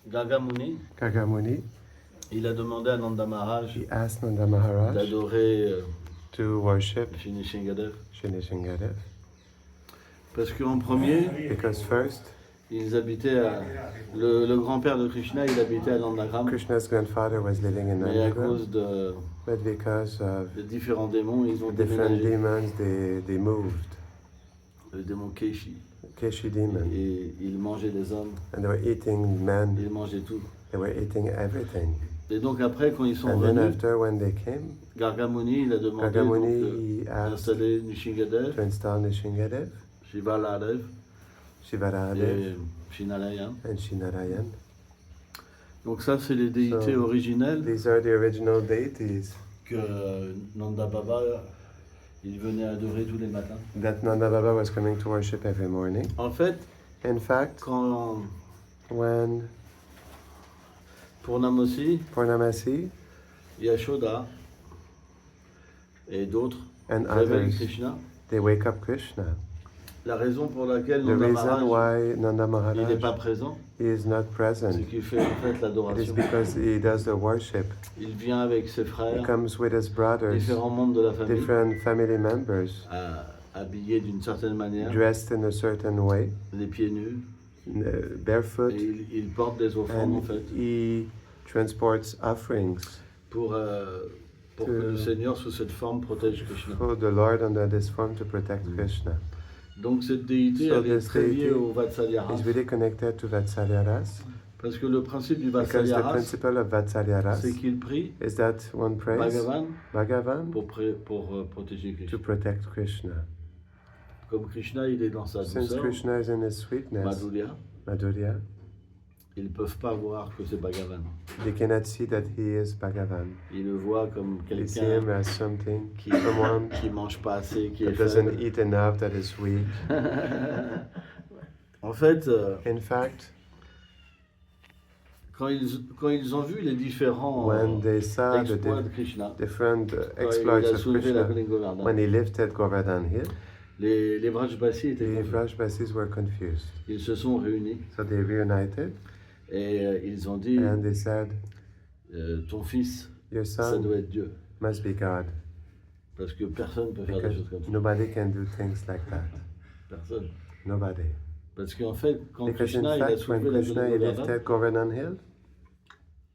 Gargamuni, il a demandé à Nanda Maharaj he asked Nanda Maharaj d'adorer to worship Nrisimhadeva. Parce qu'en premier, because first, ils habitaient le grand-père de Krishna, il habitait à Nandagram. Krishna's grandfather was living in Mais à Nandagram, cause but because of de différents démons, ils ont different déménagé. demons, they moved. Le démon Keshi. Keshi demon. Et ils mangeaient les hommes. And they were eating men. Ils mangeaient tout. They were eating everything. Et donc après, quand ils sont And revenus, then after, when they came, Gargamuni, il a demandé Gargamuni asked d'installer Nrisimhadev, to install Nrisimhadev, Shivaladev Shivaradev, et Shinarayan. and Shinarayan. Donc ça, c'est les déités So, originelles these are the original deities que Nanda Baba, il venait adorer tous les matins. that Nanda Baba was coming to worship every morning. En fait, In fact, quand when pour Namosi, Purnamasi Yashoda et d'autres and révèlent others, Krishna, they wake up Krishna. la raison pour laquelle The Nanda reason Maharaj why Nanda il n'est pas Maharaj présent, is not c'est present, qu'il fait en fait it is l'adoration. because he does the worship. Il vient avec ses He frères, comes with his brothers, différents membres de la famille, different family members, habillés d'une certaine manière, dressed in a certain way, les pieds nus, barefoot, et il porte des offrandes en and fait, he transports offerings pour que le Seigneur sous cette forme protège Krishna. for the Lord under this form to protect Krishna. Donc cette déité, So elle est this très liée deity au Vatsalyaras, is really connected to Vatsalyaras, parce que le principe du because the Vatsalyaras, principle of Vatsalyaras c'est qu'il prie is that one prays Bhagavan Bhagavan pour protéger Krishna. to protect Krishna. Comme Krishna, il est dans sa Since douceur, Krishna is in his sweetness, Madhurya, ils ne peuvent pas voir que c'est Bhagavan. they cannot see that he is Bhagavan. Ils le voient comme They see quelqu'un him as something, qui someone ne mange pas assez, qui that est doesn't faible. eat enough, that is weak. En fait, In fact, quand ils ont vu les différents when they saw the exploits de Krishna, different quand exploits il a of soulevé la Krishna, colline Govardhan, when he lifted Govardhan Hill, les Vrajbasis étaient the confus. Vrajbasis were confused. Ils se sont réunis So they reunited et ils ont dit and they said, ton fils, your ça son doit être Dieu. must be God, Parce que personne ne peut faire des because choses comme ça. nobody can do things like that. Personne. Nobody. Parce qu'en fait, quand Because in Krishna il a fact, when soulevé la Krishna colline he Govardhan, lifted Govardhan Hill,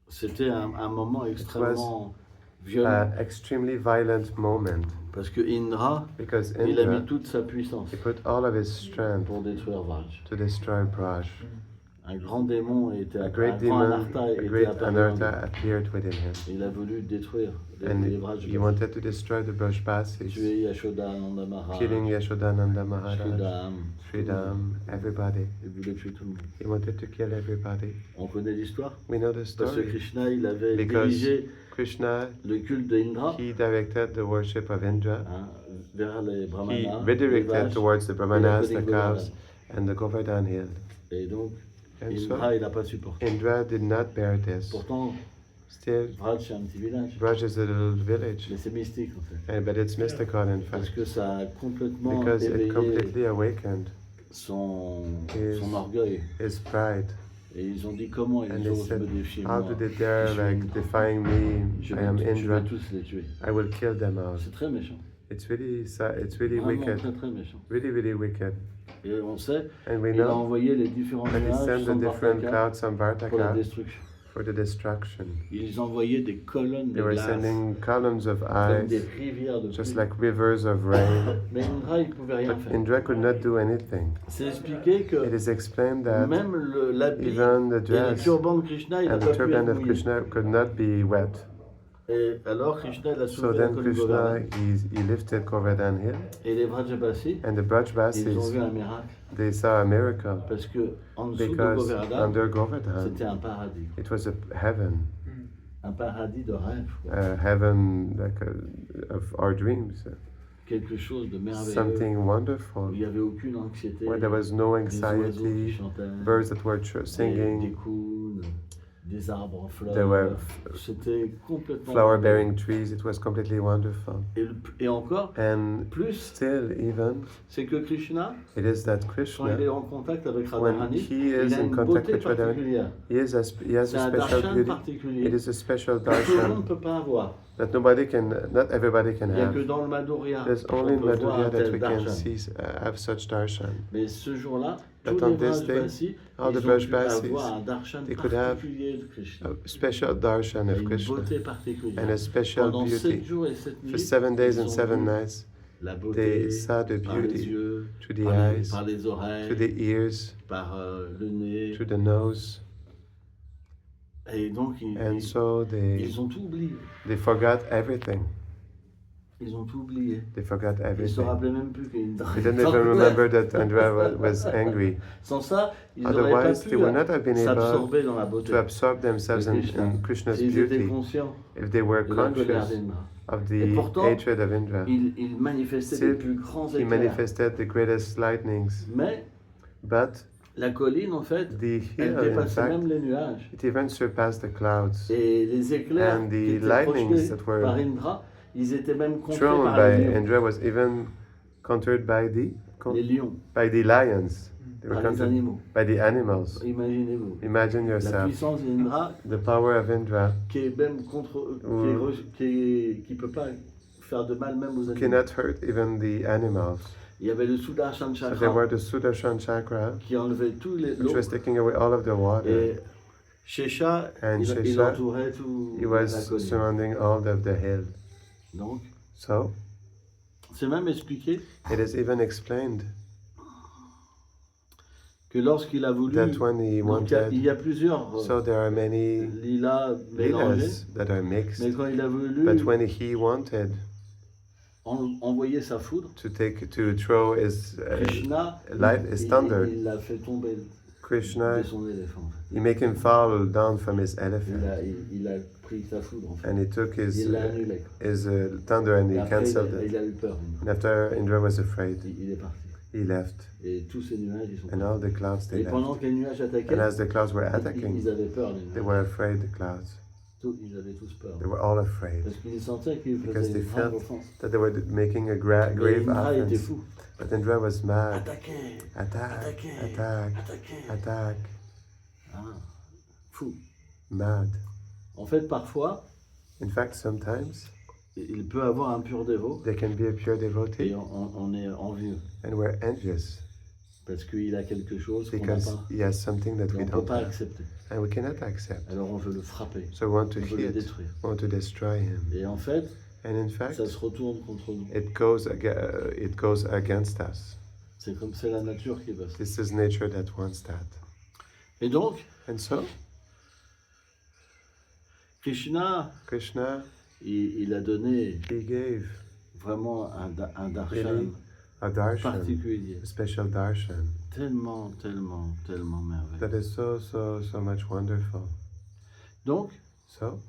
c'était un moment extrêmement violent. an extremely violent moment, Parce que Indra, because il a mis Indra, toute sa puissance he put all of his strength pour détruire Vraj. to destroy Vraj. Un grand démon était A great un grand demon, anartha a était great apparu en anartha lui. appeared within him. Il a voulu détruire les And Vraj, he wanted to destroy the Vrajbasis, tuer Yashoda, Nanda Maharaj, killing Yashodananda Maharaj, Sridham, Sridham, everybody. il voulait tuer tout le monde. He wanted to kill everybody. On connaît l'histoire We know the parce que story. Krishna, il avait Because dirigé Krishna, le culte d'Indra he directed the worship of Indra. vers les He brahmanas, les redirected vaches, towards the Brahmanas, the Govardhan. cows, and the Govardhan Hill. Et donc, And Indra, so il n'a pas supporté. Indra did not bear this. Pourtant, Still, Vraj, c'est un petit village. Vraj is a little village, Mais c'est mystique en fait. but it's mystical in Parce fact, que ça a complètement because it éveillé completely awakened son His- orgueil. his pride. Et ils ont dit comment And ils they osent said, me défier how moi. do they dare Je suis like Indra. defying me? Je I am vais Indra. tous les tuer. I will kill them all. C'est très méchant. It's really it's really Vraiment wicked. très très méchant. Really, really wicked. Et on sait, And we il a know, envoyé les différents and he nuages sent the sans different Vartaka clouds on pour la Vartaka destruction. for the destruction. Ils envoyaient des colonnes de They were glace, sending columns of comme des ice, rivières de just pluie. like rivers of rain. Mais Indra, il ne pouvait rien But faire. Indra could not do anything. C'est expliqué que It is explained that même l'habit even the et le dress turban de Krishna, il n'a and pas the pu turban être of mouillé. Krishna could not be wet. Et alors Krishna, il a So soulevé la then colline Krishna, Govardhan. he lifted Govardhan Hill, Et les Vrajbasis, and the ils ont Brajbasis, vu un miracle. they saw a miracle, Parce que en dessous de because Govardhan, under Govardhan, c'était un paradis. it was a heaven, Un paradis de rêve. Quoi. a heaven like of our dreams, Quelque chose de merveilleux. something Où wonderful, il n'y avait aucune anxiété. where there was no Des oiseaux qui anxiety, chantaient, birds that were des singing, coons, des arbres en There were fleurs. C'était complètement... flower-bearing trees. It was completely wonderful. Et encore, And plus, still, even, c'est que Krishna, it is that quand il Krishna, est en contact avec when Radharani, he il is a in une contact beauté with Radharani, particulière. he has C'est a un special darshan beauty. particulier It is a special que tout le monde darshan ne peut pas avoir. that not everybody can Il n'y a que have. dans le Madhurya There's qu'on only in peut voir Madhurya un that tel we can darshan. have such darshan. Mais ce jour-là, But tous on les this day, Vrajbasis, all the ils ont pu Vrajbasis, avoir un darshan they could have particulier de Krishna. A special darshan Il y a of une Krishna beauté particulière. and a special Pendant 7 beauty. jours et 7 For nuits, 7 days ils and ont 7 vu nights, la they beauté saw the par les beauty yeux, through the par eyes, les oreilles, through the ears, par le nez. through the nose. Et donc, And so ils ont tout oublié. they forgot everything. Ils ont tout oublié. They forgot Ils ne se everything. rappelaient même plus qu'il y a une They didn't even remember that Indra was angry. Sans ça, ils n'auraient pas Otherwise, pu they would not have been able s'absorber dans la beauté to absorb themselves de Krishna. in Krishna's S'ils étaient beauty conscients if they were de la colère conscious d'Indra. of Et the pourtant, hatred of Indra. il manifestait Still, les plus grands He éclairs. manifested the greatest lightnings. Mais But la colline, en fait, the elle hill, in dépassait fact, même les nuages. it even surpassed the clouds. Et les éclairs And qui the étaient lightnings projetés that were par Indra, ils étaient même contrés Thrown par by les lions. Indra was even countered by Les lions, by the lions. They were par les countered animaux. by the animals. Imaginez-vous. Imagine La yourself, puissance d'Indra, the power of Indra qui est même contre, qui peut pas faire de mal même aux animaux. cannot hurt even the animals. Il y avait le Sudarshan So there Chakra were the Sudarshan chakra, qui enlevait tous les which l'eau. was taking away all of the water. Et Shesha, And il Shesha, entourait tout He la was colline. surrounding all of the hill. Donc, So c'est même expliqué it is even explained que lorsqu'il a voulu, that when he donc il y a wanted, plusieurs so there are many lilas mélangées, lilas that are mixed. mais quand il a voulu But when he wanted envoyer sa foudre, to throw his Krishna, light is thunder. il l'a fait tomber Krishna, de son éléphant. he make him fall down from his Il elephant, a, il a pris sa foudre en fait. and he took Il l'a annulé. his thunder and Et he après, cancelled il it. a eu peur. And after Indra was afraid, Il est parti. he left, Et tous ces nuages, ils sont and all the clouds partis. they Et pendant left. que les nuages attaquaient, And as the clouds were attacking, ils avaient peur, les they nuages. were afraid. The clouds, Ils avaient tous peur. they were all afraid Parce qu'ils sentaient qu'ils because faisaient they une grave felt offense. that they were making a Mais grave Indra était offense. fou. But Indra was mad. Attaquez, Attack, attaquez, attack, attaquez. attack, Ah, fou. mad. En fait, parfois, In fact, sometimes il peut avoir un pur dévot there can be a pure et devotee, on est envieux. and we're envious Parce qu'il a quelque chose qu'on n'a because pas. he has something that Et we on ne peut don't pas have, accepter. and we cannot accept. Alors on veut le frapper. So we want to On veut le hit, détruire. we want to destroy him. Et en fait, And in fact, ça se retourne contre nous. it goes against us. C'est comme c'est la nature qui veut ça. This is nature that wants that. Et donc, And so, Krishna, Krishna, il a donné he gave vraiment un darshan really a darshan, particulier. a special darshan, Tellement, tellement, tellement merveilleux. that is so much wonderful. Donc, So,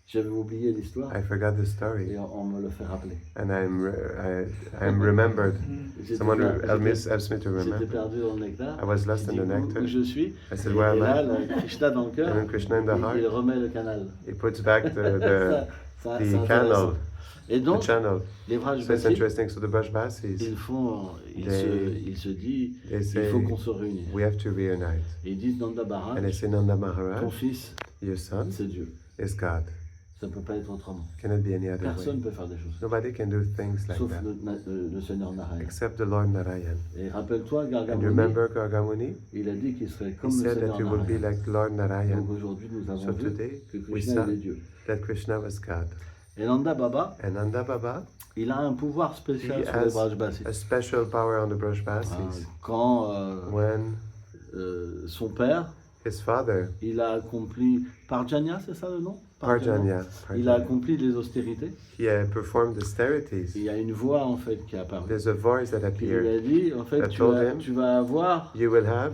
j'avais oublié l'histoire I forgot the et story, on me le fait rappeler. and I'm remembered. J'étais Someone per- helped me j'étais- to j'étais remember. perdu dans le nectar. I was lost J'ai in dit, the où nectar. je suis. I said, Et, where am là, I? le Krishna dans le cœur, And then Krishna in the il heart, remet le canal. he puts back Ça, c'est the intéressant. canal, Et the donc, channel. les So it's Vrajbasis, interesting. So the Brajbasis, ils se disent, they il say, faut qu'on se réunisse. we have to reunite. Et ils disent, Nanda And they Maharaj, say, Nanda ton Maharaj, fils, your son c'est Dieu. is God. Ça ne peut pas être autrement. Cannot be any other Personne ne way. peut faire des choses. Nobody can do things like Sauf that le Seigneur Narayan. except the Lord Narayan. Et rappelle-toi, And Gargamuni, remember Gargamuni? il a dit qu'il serait He comme le said Seigneur that you will be Narayan. like Lord Donc Narayan. aujourd'hui, nous avons So vu today que we Krishna saw est Dieu. that Krishna was God. Et Nanda Baba, And Nanda Baba, il a un pouvoir spécial he sur les has Vrajbasis. a special power on the Ah, Brajbasis. Quand When son père, his father, il a accompli, Parjanya, c'est ça le nom? Parjanya, Il a accompli les austérités. he performed austerities. Il y a une voix en fait qui est apparue. There's a voice that Qui lui appeared. a dit, en fait, That told him, tu vas avoir You will have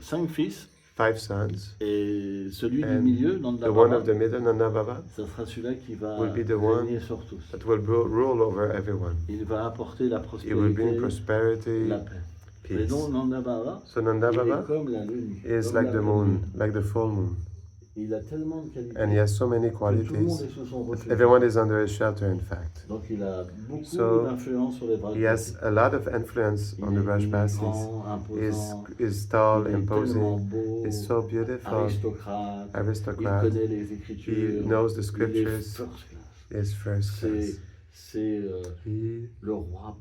5 fils, 5 sons, et celui du and milieu, Nanda the one Baba, of the middle, Nanda Baba, ça sera celui-là qui va will be the one régner sur tous. that will rule over everyone. Il va apporter la He will bring prospérité, prosperity, la paix. Et peace. donc Nanda Baba, So Nanda il est Baba comme la lune. is comme like la the pleine moon, lune. like the full moon. il a tellement de qualités. And he has so many Que tout le monde qualities. est sous son That refuge. everyone is under his shelter, in fact. Donc il a beaucoup So, d'influence sur les He has Vrajbasis. a lot of influence on the Il est Vrajbasis. grand, imposant, Is tall, il est tellement imposing, beau, is so beautiful, aristocrate, il aristocrat, connaît les he Écritures, knows the il est scriptures, first class. is first class. C'est He le roi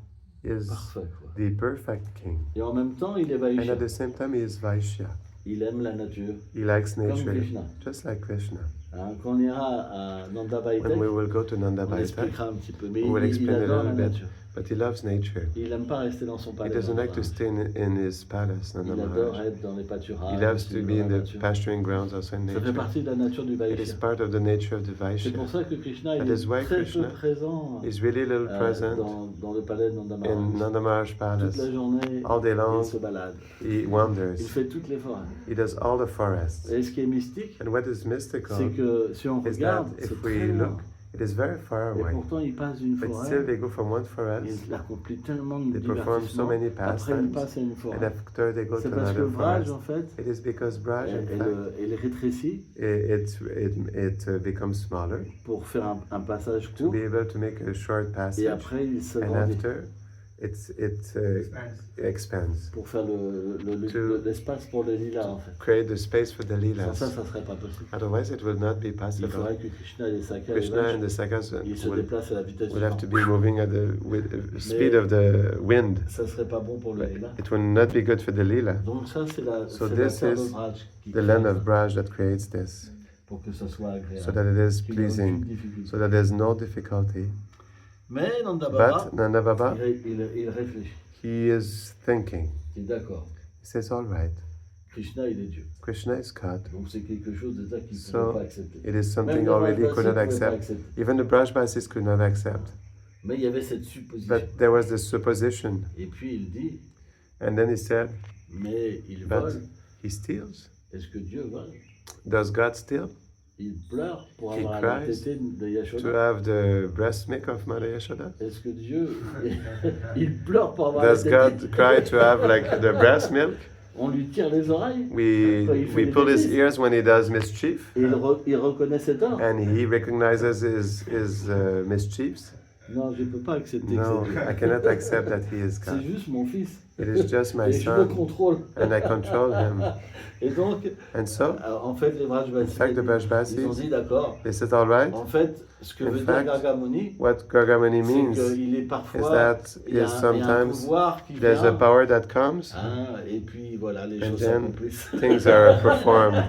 is parfait, quoi. the perfect king. Et en même temps, il est And Vaishya. at the same time, he is Vaishya. Il aime la nature, He likes comme nature, Krishna. just like Krishna. Hein, quand on ira à Nanda When we will go to Nanda on Bhaitak, expliquera un petit peu. Mais we will il explain a adore la little bit, nature. but he loves nature. Il n'aime pas rester dans son He palais. doesn't Nanda like to Bhaitak. stay in his palace, Nanda Il adore Maharaj. être dans les pâturages. He loves aussi, to dans be la in the nature. pasturing grounds also in Ça fait nature. partie de la nature du It is Vaishya. part of the nature of the C'est Vaishya. pour ça que Krishna That il is why est très Krishna peu présent He's really little present dans le palais de Nanda Maharaj. in Nanda Maharaj Toute palace. la journée, All day long, il se balade. he Il wanders. fait toutes les forêts. He does all the forests. Et ce qui est mystique, And what is mystical c'est que si on is that regarde, if c'est we très loin. look, it is very far Et away. pourtant, il passe d'une But still, forêt, they go from one forest, il accomplit tellement de they perform so divertissements. many Après, il pastimes, passe à une and forêt. after they go C'est to parce que another Vraj, forest. en fait, It is because Braj, in fact, elle rétrécit it becomes smaller pour faire un passage to court. be able to make a short Et passage, après, il and s'agrandit after it expands pour faire l'espace pour le lila, en fait. create the space for the Sans lilas. ça, ça serait pas possible. Otherwise, it will not be Il possible. faudrait que Krishna et les Sakas Krishna and the Sakas ils se will déplacent à la vitesse have to du be vent. moving at the speed of the wind. Ça serait pas bon pour le lila. It will not be good for the lila. Donc ça, c'est la So c'est la this terre de is Vraj qui The crée land ça, of Braj that creates this, pour que ça soit agréable. so that it is Qu'il y ait aucune pleasing, difficulté. so that there's no difficulty. Mais Nanda Baba, But Nanda Baba, il réfléchit. he is thinking. Il est d'accord. He says, all right, Krishna, il est Dieu. Krishna is God. Donc c'est quelque chose déjà qu'il ne So, pouvait pas accepter. It is Même something les already he Vrajbasis could ne not pouvaient pas accept. accepter. Even the Brajbasis could not accept. Mais il y avait cette supposition. But there was this supposition. Et puis il dit, And then he said, mais il but vole. he steals. Est-ce que Dieu vole? Does God steal? Il pleure pour He avoir la cries tétée de To Yashoda. have the breast milk of Mother Yashoda? Est-ce que Dieu, il pleure pour avoir la Does tétée? God cry to have like the breast milk? On lui tire les oreilles. We pull his ears when he does mischief, Et il reconnaît cet or. and he recognizes his mischiefs. Non, je ne peux pas accepter No, que c'est Dieu. I cannot accept that he is C'est God. juste mon fils. It is just my Et je le son, contrôle. and I control him. Et donc, And so, en fait, les Vrajbasis, in fact, the ils ont Brajbasis, dit d'accord. they said, all right, En fait, ce que In veut dire fact, Gargamuni, what Gargamuni c'est means qu'il est is parfois, that il y a un sometimes pouvoir qui there's a vient, power that comes, et puis voilà, les and choses then s'accomplissent. things are performed.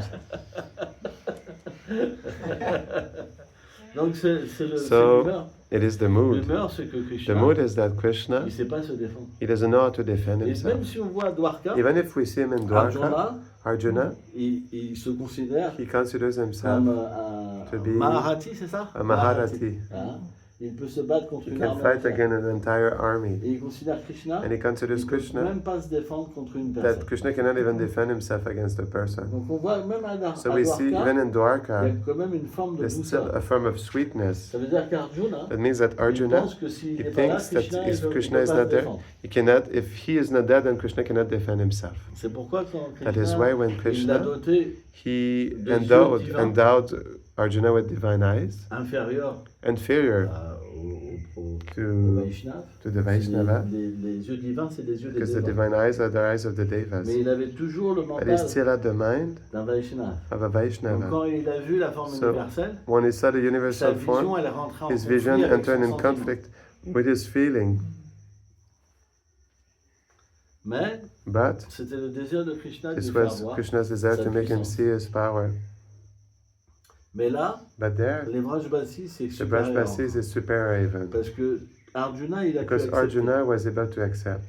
Donc c'est So, l'humeur. It is the mood. L'humeur, c'est que The Krishna, mood is that Krishna, il ne sait pas se défendre. he doesn't know how to defend Et même himself. si on voit Dwarka, Even if we see him in Dwarka, Arjuna, il se considère he considers himself comme un to be Maharati, c'est ça? a Maharati. Hein? Il peut se battre contre He une can armée fight entière. against an entire army. Et il considère Krishna, And he considers il ne peut Krishna même pas se défendre contre une that personne. Krishna cannot even defend himself against a person. Donc on voit même à So we see Dwarka, even in il y Dwarka, a quand même une forme de there's still douceur. a form of sweetness. Ça veut dire qu'Arjuna, That means that il Arjuna, pense que s'il he n'est pas là, thinks that Krishna, if il ne Krishna peut is pas not se there, défendre. he cannot, if he is not there, then Krishna cannot defend himself. C'est pourquoi quand That is why when Krishna, il l'a Krishna, doté he de yeux divins endowed Arjuna with divine eyes, inférieur inferior au to Vaishnav. the Vaishnava, Les yeux divins, c'est les yeux des because the devas. divine eyes are the eyes of the devas. Mais il avait toujours le But mental he still had the mind d'un Vaishnav. of a Donc Vaishnava. quand il a vu la forme So, universelle, When he saw the sa universal vision, form, elle est rentrée en his conflit vision avec entered son in sentiment. conflict with his feeling. Mais But c'était le désir de Krishna de this lui faire was voir. Krishna's desire sa to make him puissance. see his power. Mais là, But there, les Vrajbasis, c'est the supérieur. Brajbasis is superior even. Parce que Arjuna, il a pu Because accepter. Arjuna was able to accept.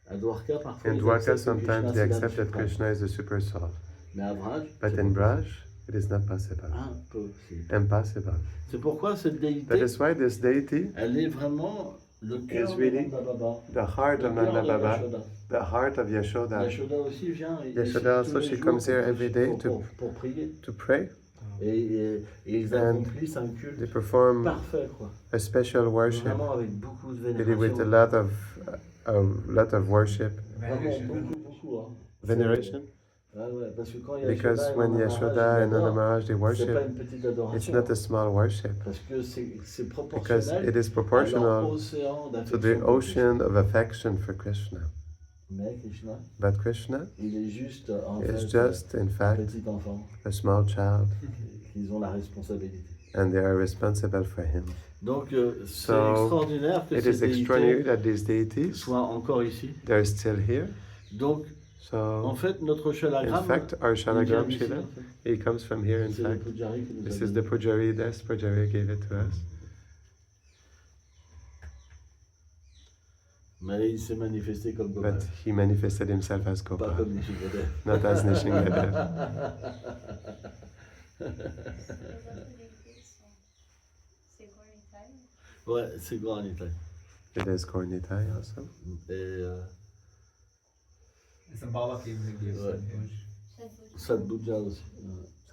À Dwarka, parfois, In ils Dwarka, acceptent que sometimes Krishna, they c'est accept that l'insuprême. Krishna is the super soul. Mais à Vraj, But c'est in pas Braj, it is not possible. impossible. Impossible. C'est pourquoi cette That déité, is why this deity, elle est vraiment le cœur Is de really Nanda Baba. the heart Le of cœur Nanda de Baba, Yashoda. the heart of Yashoda, Yashoda aussi vient. Yashoda also, she comes here every day pour prier. to pray. Et ils And accomplissent un culte They perform parfait, quoi. a special worship, Vraiment avec beaucoup de really with vénération. a lot of worship, Vraiment beaucoup, hein. veneration. Ah ouais, parce que quand Because Yashoda when et Yashoda and Nanda Nanda Maharaj they c'est pas worship, une petite adoration. it's not a small worship. Parce que c'est Because proportionnel it is à leur proportional océan to the d'affection pour Krishna. ocean of affection for Krishna. Mais Krishna, But Krishna il est juste en is fait just, in un fact, petit enfant. a small child, Ils ont la responsabilité. and they are responsible for him. Donc c'est So, extraordinaire que it ces is extraordinary déités that these deities, soient encore ici. they're still here. Donc en So, fait notre in shalagram, fact, our il vient Shalagram d'ici, Shila, en fait. he comes from here, in C'est le fact. Pujari qui nous a This is donné. the Pujari, Das Pujari gave it to us. Mais il s'est manifesté comme Gopal. But he manifested himself as Pas Gopal, comme Nrisimhadeva. not as Nrisimhadeva. Ouais, c'est grand en Italie. It is Kornitai also. Et Sambhava came and gave Ouais. some Sadhbhuja aussi.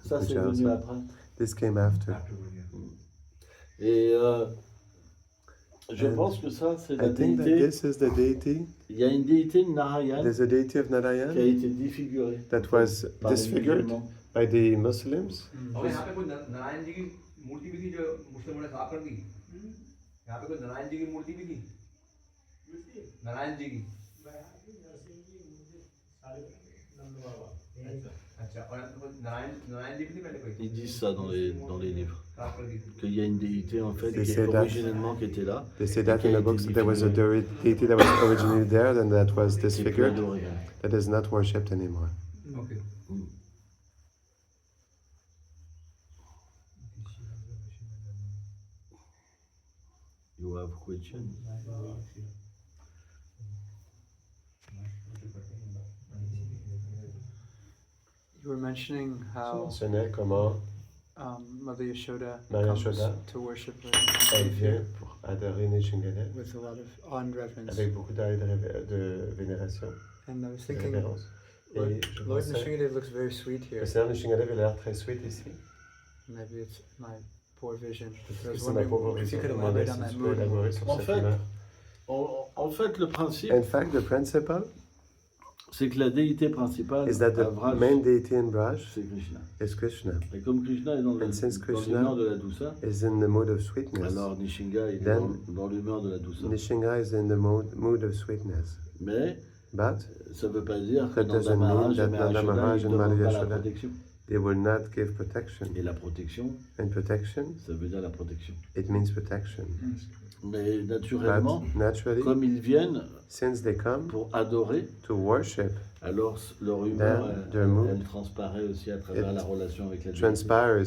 Ça c'est Sadhbhuja venu also. après. This came after. afterward, yeah. Et je And pense que ça c'est la I think that déité. this is the deity. Il y a une déité Narayan There's a deity of qui a Narayan été défigurée that was par les disfigured musulmans. by the Muslims. और यहाँ पे कोई नारायण जी की मूर्ति भी थी जो मुस्लिमों ने साफ कर दी। यहाँ पे कोई नारायण जी की मूर्ति भी थी। नारायण जी की। अच्छा और नारायण जी भी थी पहले कोई। Ils disent ça dans les livres. साफ कर दी थी। Qu'il y a une déité en fait They qui say est that- originellement qui était là. They say et that qui in a the été books that there was a défigurée, deity that was originally there and that was qui est plus disfigured, adorée. that is not worshipped anymore. Okay. You have question? You were mentioning how Mentionnait comment Mother Yashoda Mother comes Yashoda to worship her elle vient pour adorer Nrisimhadeva with a lot of awe and reverence. avec beaucoup de vénération, And I was de thinking, révérence. Lord, Et je Lord pensais Nrisimhadeva looks very sweet que here. Seigneur Nrisimhadeva a l'air très sweet ici. Maybe it's my poor vision. I Peut-être que was c'est ma pauvre wondering if you vision. could Je me demandais elaborate on si that tu peux mood. élaborer sur En cette fait, humeur. En fait, le principe, In fact, the principle c'est que la déité principale is that à the Vraja, main deity in Vraj c'est Krishna. is Krishna, Et comme Krishna est dans And since dans Krishna l'humeur de la douceur, is in the mood of sweetness. alors Nishinga il est Then- dans l'humeur de la douceur. Nishinga is in the mood of sweetness. Mais But ça ne veut pas dire que That Nanda doesn't mean Maharaj that et Nanda Yashoda, Maharaj ils and ne demandent Mother pas la Yashoda- protection. they will not give protection. Et la protection, And protection, ça veut dire la protection. it means protection. Mais naturellement, But naturally, comme ils viennent since they come pour adorer, to worship, alors leur humeur, Then their mood elle transparaît aussi à travers it la relation avec la déité. transpires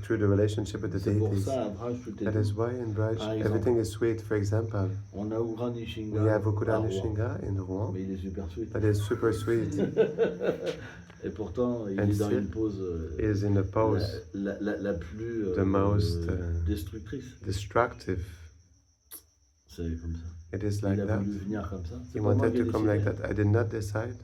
through the relationship with the C'est pour deities. ça, à Vraj, tout est That doux. is why in Braj Par exemple, everything is sweet. For example, On a Ura Nishinga, we have à Ukura Rouen, Nishinga in Rouen, mais il est super sweet. that is super sweet. Et pourtant, il And est dans still, une pose It is in the pose la plus the most, destructrice. destructive. C'est comme ça. It is Il like a that. voulu venir comme ça. C'est He pas moi wanted qui ai to come like décidé. that. I did not decide.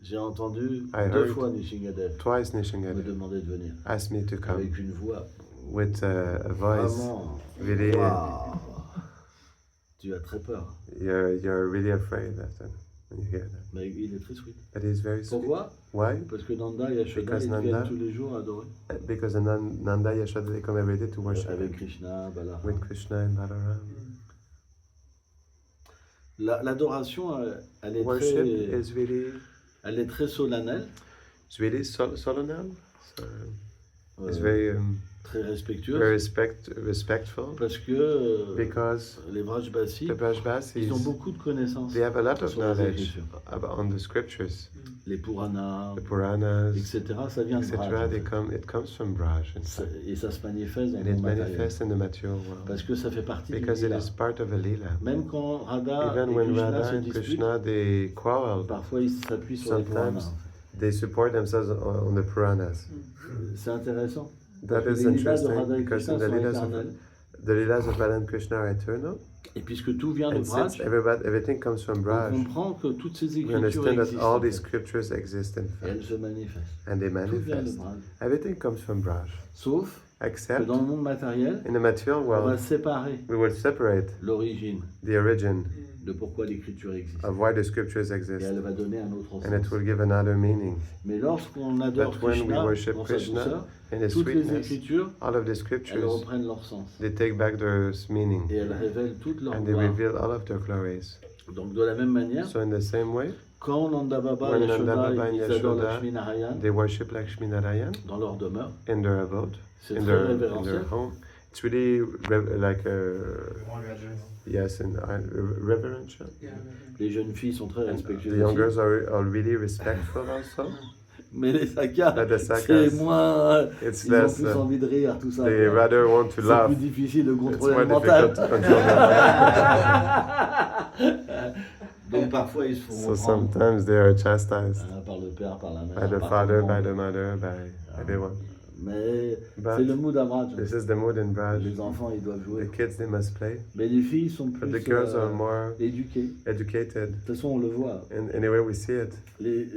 J'ai entendu I 2 heard fois Nishingadev Twice me Nishingadeva demander de venir. asked me to come Avec une voix with a voice. vraiment. Really, Waouh. Tu as très peur. you're really afraid after when you hear that. Mais il est très sweet. But he's very sweet. Pourquoi? Why? Parce que Nanda et Yashoda, Because ils Nanda- viennent tous les jours adorer. Because Nanda Yashoda they come every day to worship Avec him Krishna, Balaram. with Krishna and Balaram. L'adoration, elle est Worship très, is really, elle est très solennelle, it's really solemn. So it's euh, very très respectueuse, very respectful parce que because les Vrajbasis, the Brajbasis ils ont beaucoup de connaissances they have a lot of sur les knowledge Écritures. on the scriptures, Les Puranas, the Puranas, etc. Ça vient de etc. Vraj, en They fait. it comes from Braj, in Ça- fact. Et ça se manifeste dans And le it monde matériel. manifests in the material world Parce que ça fait partie du because it lila. is part of a lila. Même quand Radha Even et when Krishna Radha se and disputent, Krishna they quarrel, parfois ils s'appuient sur les Puranas. sometimes they support themselves on the Puranas. C'est intéressant. That Parce is que les lilas de interesting Radha et because Krishna in the sont lilas éternels. the lilas of Radha and Krishna are eternal, Et puisque tout vient de and since Vraj, everything comes from on Braj, comprend que toutes ces we écritures understand that existent. all en these fait. scriptures exist in Et elles fact, se manifestent. and they Tout vient de manifest. Vraj. Everything comes from Braj, Sauf que accept dans le monde matériel, in the material on va world séparer we will separate l'origine the origin de pourquoi l'écriture existe. of why the scriptures Et exist, elle va donner un autre and it sens. will give another meaning. Mais lorsqu'on adore But when we Krishna worship dans sa Krishna douceur, in His toutes les sweetness, écritures, all of the elles scriptures, reprennent leur sens. they take back their meaning Et elles révèlent toute leur and they gloire. reveal all of their glories. Donc de la même manière, So in the same way, quand Nanda Baba when et Nanda Yashoda, Baba and ils adorent Yashoda, Lakshmi Narayan they worship Lakshmi Narayan dans leur demeure, in their abode, c'est in très their révérentiel. home. It's really like All reverence. yes, and reverential. Les jeunes filles sont très And respectueuses. the young aussi. girls are really respectful also. Mais les sakas, But the c'est sakas, moins. it's Ils ont less. plus envie de rire, tout ça. They rather want to C'est laugh. plus difficile de It's contrôler more le mental. difficult to control them. Donc parfois ils se font So reprendre, sometimes they are chastised par le père, par la mère, by the par father, tout le by the monde. mother, by everyone. Mais But c'est le mood à Vraja. this is the mood in Vraj. Les enfants ils doivent The jouer. kids, they must play. Mais les filles sont But plus the girls are more éduquées. educated. De toute façon on le voit. And anyway, we see it.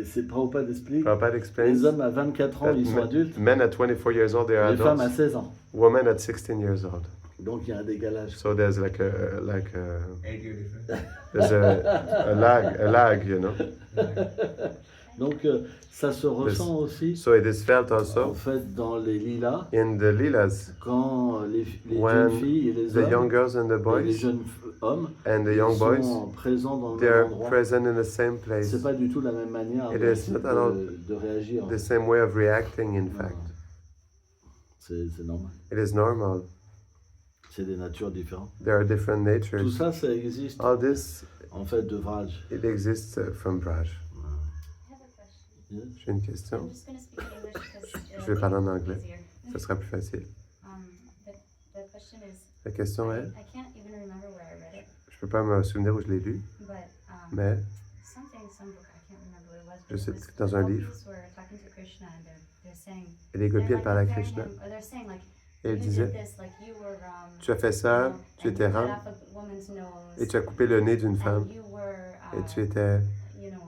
C'est Prabhupada explique. Prabhupada Les explains hommes à 24 ans that ils sont adultes. men at 24 years old, they are Les femmes à adults. 16 ans. Women at 16 years old. Donc il y a un décalage. So there's like a 8-year difference. there's a lag, you know. Donc ça se ressent aussi So it is felt en also fait dans les lilas in the lilas quand les when jeunes filles et les the young hommes girls and the et les boys jeunes hommes and the young ils boys, sont présents dans le they même are endroit. present in the same place, C'est pas du tout la même manière It de, is not at all de réagir. the same way of reacting. In fact, C'est normal. it is normal. C'est des natures différentes. There are different Tout natures. ça, ça existe All this, en fait de Vraj. it exists from Vraj. I have a question. J'ai une question. I'm just going to speak in English because Je vais parler en anglais. easier. Ça sera plus facile. The question is, La question est, I can't even remember where I read it, je peux pas me souvenir où je l'ai lu, but mais some book, I can't remember what it was. Je But sais it was que dans the un gopis livre. were talking to Krishna and they're saying, les gopis, they're elles parlaient à comparing Krishna. him, or they're saying like, Et you elle did disait, this, like you were, tu as fait you ça, know, tu and étais you cut rame, off a woman's nose, et tu as coupé le nez d'une femme, and you were, et tu étais you know,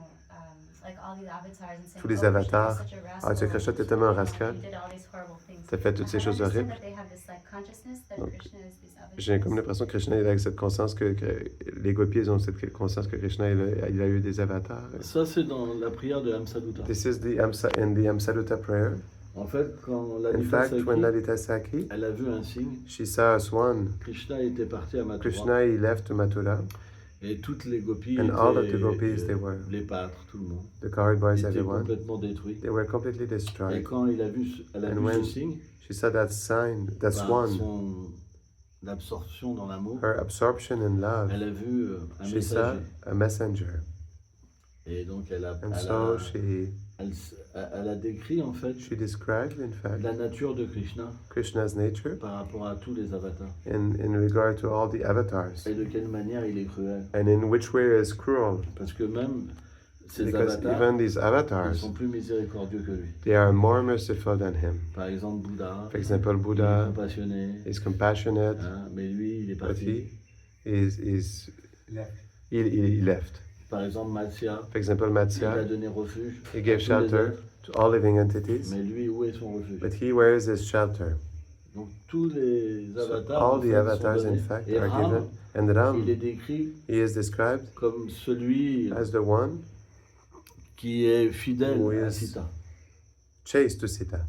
like all these avatars and saying, tous les oh, Krishna is avatars. such a Ah, tu sais, rascal, Krishna, t'es tellement un rascal, you did all these horrible things. tu as fait toutes ces choses horribles. Donc, j'ai comme l'impression que Krishna il a cette conscience que les gopis ils ont cette conscience que Krishna il a eu des avatars. Ça, c'est dans la prière de Amsaduta. This is in the Amsaduta prayer. En fait, quand In Lalita fact, when Saki, Lalita Saki, elle a vu un signe, she saw a swan. Krishna était parti à Mathura. Krishna he left to Mathura, Et toutes les gopis, and all of the étaient, gopis they were, les pâtres, tout le monde, the cowherd boys, étaient everyone, complètement détruits. they were completely Et destroyed. quand elle a vu And ce when signe, she saw that sign, that par swan, son absorption dans l'amour, her absorption in love, elle a vu un she saw messager. a messenger. Et donc elle a, And elle, so a, elle a décrit en fait she described, in fact, la nature de Krishna Krishna's nature par rapport à tous les avatars. in regard to all the avatars, Et de quelle manière il est cruel. and in which way is cruel, Parce que même ces because avatars, even these ils avatars, sont plus miséricordieux que lui. they are more merciful than him. Par exemple, Bouddha, For example, il est Buddha compassionné, is compassionate, hein, mais lui, il est but parti. he is Left. he left. Par exemple, Matsya, For example, il a Matsya, donné refuge he à gave tous les shelter êtres. to all living entities, Mais lui, où est son refuge? but he wears his shelter. Donc tous les So avatars, all en the fait, avatars, sont in donnés. fact, Et are Ram, given. And il est Ram, décrit he is described comme celui as the one qui est fidèle Who à is- Sita. chaste to Sita.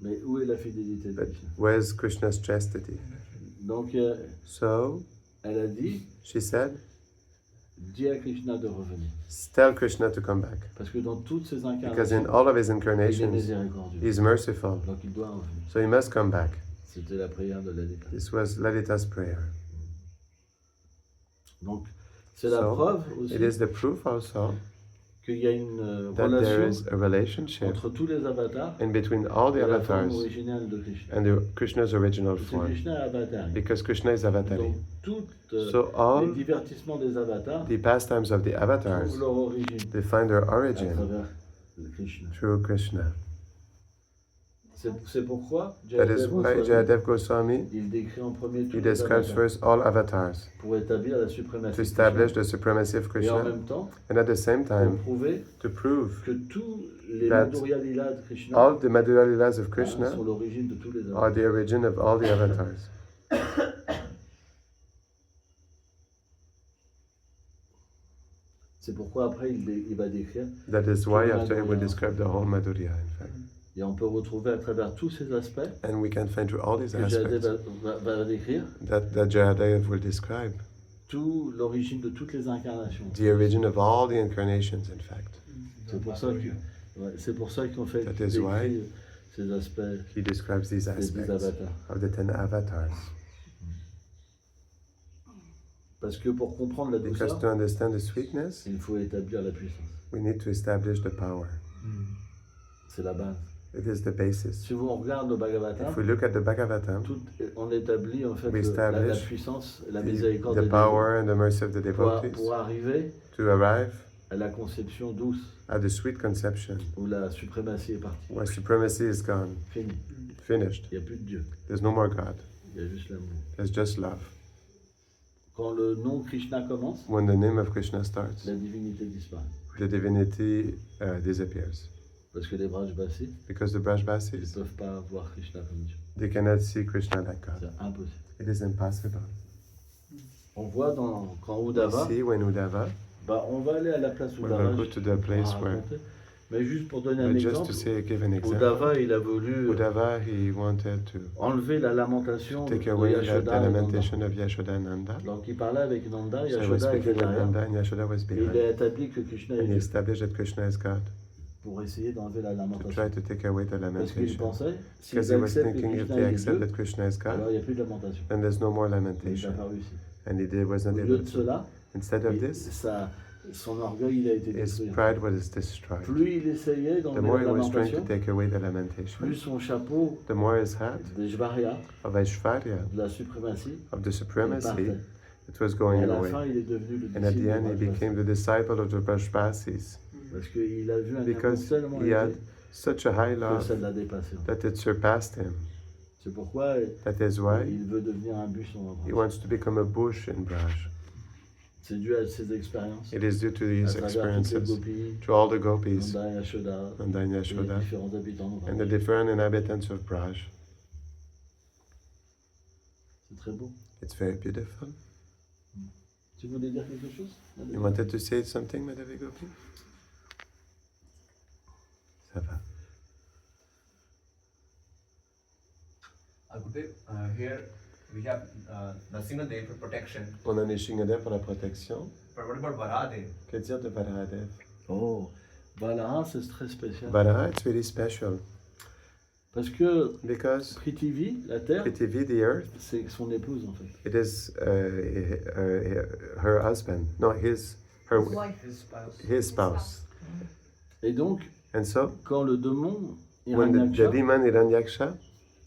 Mais où est la fidélité de But Krishna? where's Krishna's chastity? Donc So elle a dit, she said, dis à Krishna de revenir. tell Krishna to come back. Parce que dans toutes ces Because in incarnations, all of his il est incarnations, miséricordieux. he's merciful. Donc il doit revenir. So he must come back. C'était la prière de Lalita. This was Lalita's prayer. Donc c'est la So, preuve aussi It is the proof also qu'il y a une that there relation is a relationship entre tous les avatars in between all the et la forme avatars originale de Krishna. and the Krishna's original C'est form. Krishna avatari. Because Krishna is Avatari. Donc tous So all les divertissements des avatars the pastimes of the avatars, trouvent leur origine they find their à origin travers Krishna. through Krishna. C'est pourquoi That is why Jayadev Goswami, il décrit en premier he tous les describes avatars first all avatars pour établir la to suprématie de establish Krishna. the supremacy of Et en Krishna, même temps, and at the same pour time prouver to prove que tous les that Madhurya Lila de Krishna all the Madhurya Lilas of Krishna sont l'origine de tous les are avatars. the origin of all the avatars. C'est pourquoi après il va décrire, That is why Tout le after he will Madhurya. describe the whole Madhurya, in fact. et on peut retrouver à travers tous ces aspects And we can find through all these que Jayadev aspects va décrire, that Jayadev will describe tout l'origine de toutes les incarnations. the origin of all the incarnations, in fact. C'est pour ça qu'en fait, That il is why décrit ces aspects He describes these des 10 aspects avatars. of the 10 avatars. Parce que pour comprendre la Because douceur, to understand the sweetness, il faut établir la puissance. we need to establish the power. C'est la base. It is the basis. Si vous regardez le Bhagavatam, If we look at the Bhagavatam, on établit en fait We la establish puissance, la the miséricorde des power and the mercy of the dévots devotees pour arriver to arrive à la conception douce at the sweet conception où la suprématie est partie. where supremacy is gone, Fini. finished. Il n'y a plus de Dieu. There's no more God. Il y a juste l'amour. There's just love. Quand le nom Krishna commence, When the name of Krishna starts, la divinité disparaît. the divinity disappears. Parce que les Vrajbasis, Because the ils ne Brajbasis, peuvent pas voir Krishna comme Dieu. they cannot see Krishna like God. C'est impossible. It is impossible. On voit quand We Uddhava, see when Uddhava, on va aller à la place when Uddhava. we go to the place where, Mais juste pour donner un but just exemple, to give an example, Uddhava, il a voulu Uddhava, he wanted to enlever la lamentation de take away the Yashoda et Nanda. lamentation of Yashoda and Nanda. Donc il parlait avec Nanda, So he was Yashoda était speaking with derrière. Nanda and Yashoda was Et il a behind. établi que Krishna est And he Dieu established that Krishna is God pour essayer d'enlever la to lamentation. try to take away the Parce qu'il lamentation. pensait, Because s'ils he was acceptent que thinking if Krishna they est accept Dieu, that Krishna is alors God, il n'y a plus de lamentation. then there's no more Il n'a lamentation. pas réussi. And he was Au not lieu able de to. cela, Instead of this, son orgueil il a été his détruit. pride was destroyed. Plus il essayait The d'enlever more he la was trying to lamentation, take away the plus lamentation, son chapeau the more his hat de Jvarya, of Aishvarya, de la suprématie, of the il supremacy, partait. it was Et going à la away. fin, il est devenu le And at the disciple end, he de Vrajbasis. became the disciple of the Brajbasis Parce qu'il a vu un amour because tellement he had élevé such a high que love ça l'a dépassé. that it surpassed him. C'est pourquoi That is why il veut devenir un buisson. he wants to become a bush in Braj. C'est dû à ses expériences. It is due to À these travers toutes les experiences, gopis, to all the gopis, Nanda, Yashoda, Nanda and et les Yashoda, différents habitants de and the Vraj. different inhabitants of Braj. C'est très beau. It's very beautiful. Tu voulais dire quelque chose, Madame? You wanted to say something, Madame Gopi? Ça va. Écoutez, here we have Nrisimhadeva for protection. On a Nrisimhadeva pour la protection. But what about Varahadev? Que dire de Varahadev? Oh, Valaha, c'est très spécial. Varaha, it's really special Parce que because Prithvi, la terre, Prithvi, the earth, c'est son épouse en fait. it is her husband. No, her his spouse. Et donc, And so, quand le démon when the Hiranyaksha, demon Hiranyaksha,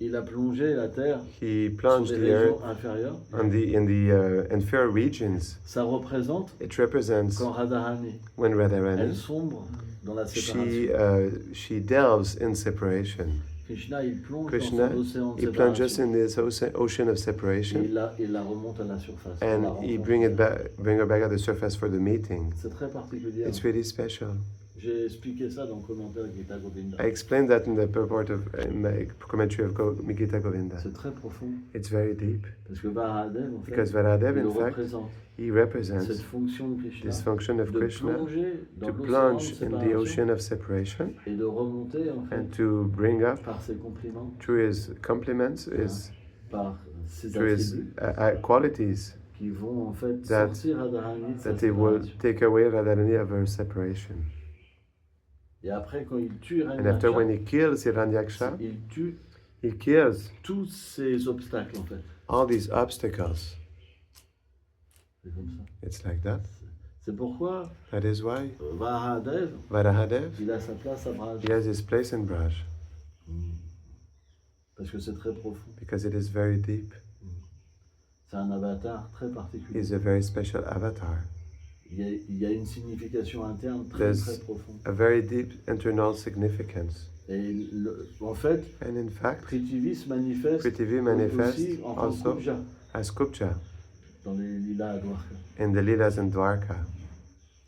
il a plongé la terre he sur plunged les the earth régions inférieures, in the inferior regions. ça représente It represents quand Radharani, when elle Radharani, sombre dans la séparation. she delves in separation. Krishna, il plonge Krishna, dans son océan de he plunges séparation. in this ocean of Et separation, il la remonte à la surface. pour la and he rencontrer. bring her back at the surface for the meeting. C'est très particulier. It's really special. J'ai expliqué ça dans le commentaire de Gita Govinda. I explained that in the purport of in my commentary of Gita Govinda. C'est très profond. It's very deep Parce que Varahadev, en fait, because Varahadev, il in fact, représente he cette represents fonction de Krishna this function of de Krishna plonger dans to l'océan de plunge in the séparation ocean of separation et de remonter en fait and to bring up par ses compliments, through his compliments, par ses through his attributs qualities qui vont en fait that- sortir Radharani de sa that he will séparation. take away Radharani of her separation. Et après, quand il tue And after when Hiranyaksha, he kills Hiranyaksha, il tue he kills tous ces obstacles en fait. all these obstacles. C'est comme ça. It's like that. C'est pourquoi That is why Varahadev, Varahadev, il a sa place à Vraj. he has his place in Braj Parce que c'est très profond. because it is very deep. C'est un avatar très particulier. He's a very special avatar. Il y a une signification interne très There's très profonde. a very deep internal significance. Et en fait, And in fact, Prithvi se manifeste Prithvi manifests aussi en tant que also Kubja as Kupcha dans les lilas à Dwarka. in the Leelas in Dwarka.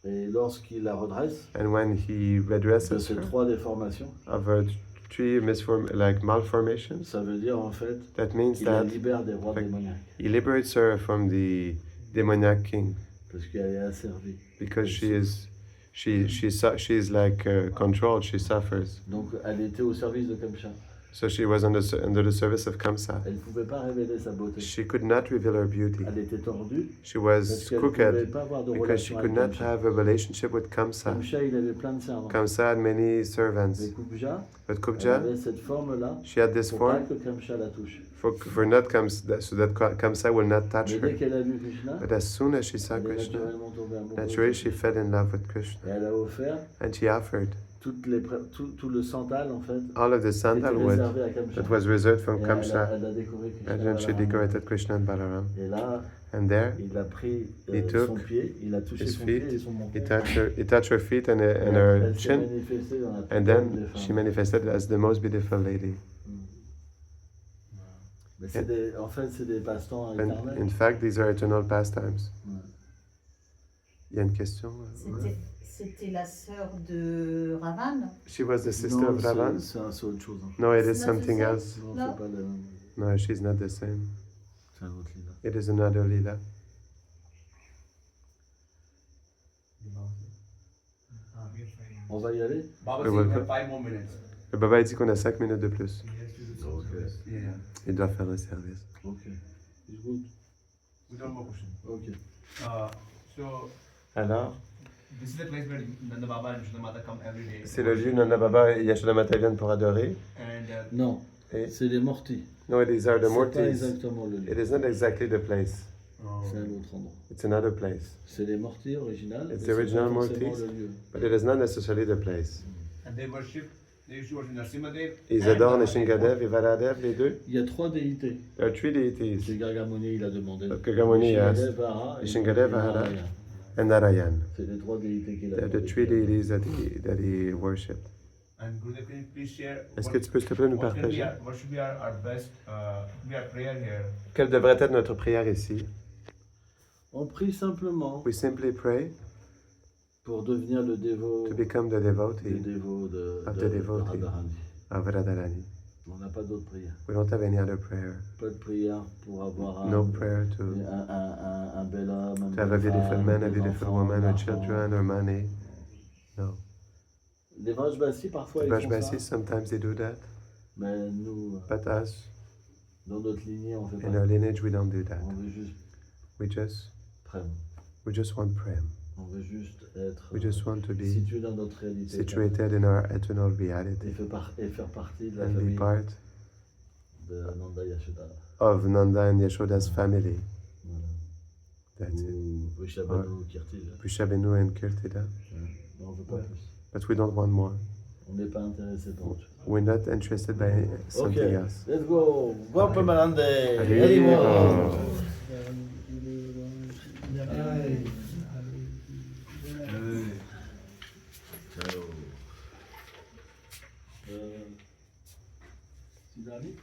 Et lorsqu'il la redresse And when he de redresses ces her 3 déformations, of her 3 malformations, ça veut dire en fait that means qu'il la that libère des rois Fait- démoniaques he liberates her from the demoniac king parce qu'elle est asservie. because she's like controlled, she suffers. Donc elle était au service de Kamsa. So she was under the service of Kamsa. Elle ne pouvait pas révéler sa beauté. She could not reveal her beauty. Elle était tordue She parce was qu'elle ne pouvait crooked pas avoir de because she relation could avec not Kamsa. have a relationship with Kamsa. Kamsa, il avait plein de servants. Kamsa had many Mais servants, Kubja, but elle Kubja, avait cette forme-là she had this pour pas form que Kamsa la touche. for not Kamsa, so that Kamsa will not touch Mais dès her. qu'elle a vu Krishna, But as soon as she saw elle est Krishna, naturellement tombée amoureuse. naturally she fell in love with Krishna, Et elle a offert and she offered tout le santal en fait all of the était sandalwood réservé à Kamsa. that was reserved from Et Kamsa, elle a décoré Krishna. and then she Balaram. decorated Krishna and Balaram. Et là, And there, il a pris He son took pied, il a touché his son feet, pied et son menton. he touched her feet and Et her elle s'est chin, manifestée dans la plus and belle des then she femmes. manifested as the most beautiful lady. Mais en fait, c'est des passe-temps And éternels. in fact, these are eternal pastimes. Ouais. Il y a une question? C'était la sœur de Ravan. She was the sister Non, of Ravan? c'est autre chose. Hein. No, it is It's not the something same. else. Non, Non. c'est pas la même. No, she's not the same. C'est un autre lila. It is another Leela. On va y aller? Baba You're said we welcome. have 5 more minutes. Le Baba dit qu'on a 5 minutes de plus. Ok. Yeah. Il doit faire un service. Ok. It's good. We don't have more questions. Ok. So Alors, this is the place where Nanda Baba and Yashoda Mata come every day. c'est le lieu où Nanda Baba et Yashoda Mata viennent pour adorer. And Non, Et c'est les mortis. no, these are the C'est pas Murtis. exactement le It lieu. is not exactly the place. C'est un autre endroit. It's another place. C'est les mortis originales. It's mais the c'est pas original forcément mortis. le lieu. But it is not necessarily the place. and they used to worship Nrisimhadeva. Ils adorent Nrisimhadeva et Varadev, les deux. Il y a 3 déités. There are 3 C'est deities. Gargamuni, il a demandé. Gargamuni asked. Nrisimhadeva, Vara et Nrisimhadeva, Vara. Narayana. And Narayan. C'est les 3 déités qu'il a They're the demandé. 3 deities that he worshipped. And Gurudev, can you please share Est-ce que tu peux s'il te plaît nous partager what should be our best our prayer here? quelle devrait être notre prière ici? On prie simplement We simply pray pour devenir le dévot, to become the le devotee dévot de of the devotee. Radharani. of Radharani. On n'a pas d'autre prière. We don't have any other prayer. Pas de prière pour avoir No prayer to un bel homme, have a beautiful man, a des beautiful enfants, woman, or l'argent. children, or money. No. Les Vrajbasi, parfois, The ils font Vrajbasis, ça. sometimes they do that. Mais nous, But us, dans notre lignée, on fait pas in ça. our lineage, we don't do that. On veut juste prême. We just want prem. On veut juste être We just want to be situé dans notre réalité. situated in our eternal Et, reality faire partie de la and be famille part de Nanda Yashoda. of Nanda and Yashoda's family. Voilà. That's it. Ou Vrishabhanu, Kirtija. Prishabhenu and Kirtida. Mais on veut pas plus. But we don't want more. On n'est pas intéressé par autre chose. We're not interested by something Ok, else. let's go. Vampa Malande. Arrivo. Ciao. Sidani?